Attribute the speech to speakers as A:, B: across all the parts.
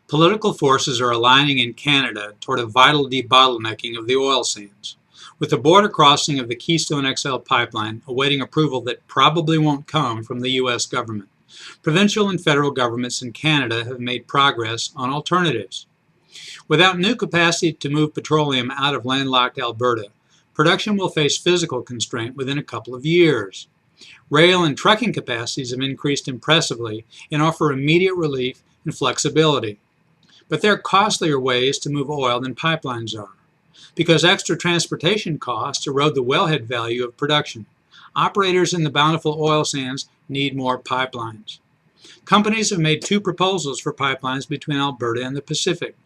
A: Political forces are aligning in Canada toward a vital debottlenecking of the oil sands, with the border crossing of the Keystone XL pipeline awaiting approval that probably won't come from the U.S. government. Provincial and federal governments in Canada have made progress on alternatives. Without new capacity to move petroleum out of landlocked Alberta, production will face physical constraint within a couple of years. Rail and trucking capacities have increased impressively and offer immediate relief and flexibility. But there are costlier ways to move oil than pipelines are, because extra transportation costs erode the wellhead value of production. Operators in the bountiful oil sands need more pipelines. Companies have made two proposals for pipelines between Alberta and the Pacific.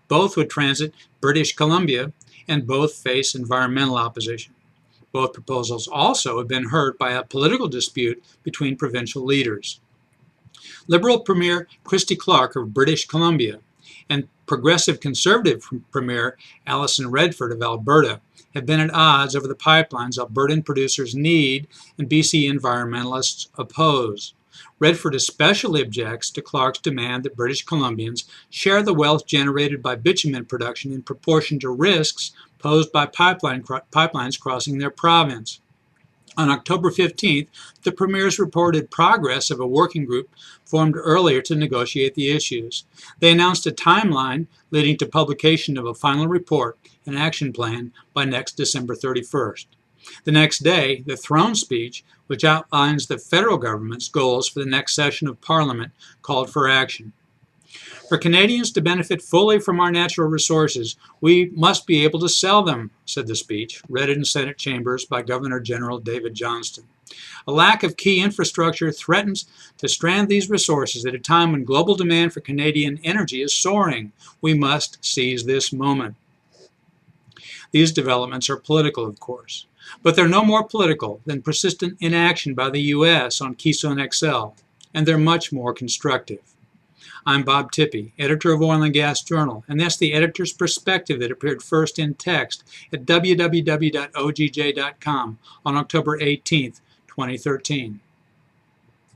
A: Both would transit British Columbia, and both face environmental opposition. Both proposals also have been hurt by a political dispute between provincial leaders. Liberal Premier Christy Clark of British Columbia and Progressive Conservative Premier Alison Redford of Alberta have been at odds over the pipelines Albertan producers need and BC environmentalists oppose. Redford especially objects to Clark's demand that British Columbians share the wealth generated by bitumen production in proportion to risks posed by pipelines crossing their province. On October 15th, the premiers reported progress of a working group formed earlier to negotiate the issues. They announced a timeline leading to publication of a final report and action plan by next December 31st. The next day, the throne speech, which outlines the federal government's goals for the next session of Parliament, called for action. For Canadians to benefit fully from our natural resources, we must be able to sell them, said the speech, read in Senate chambers by Governor General David Johnston. A lack of key infrastructure threatens to strand these resources at a time when global demand for Canadian energy is soaring. We must seize this moment. These developments are political, of course, but they're no more political than persistent inaction by the U.S. on Keystone XL, and they're much more constructive. I'm Bob Tippie, editor of Oil and Gas Journal, and that's the editor's perspective that appeared first in text at www.ogj.com on October 18, 2013.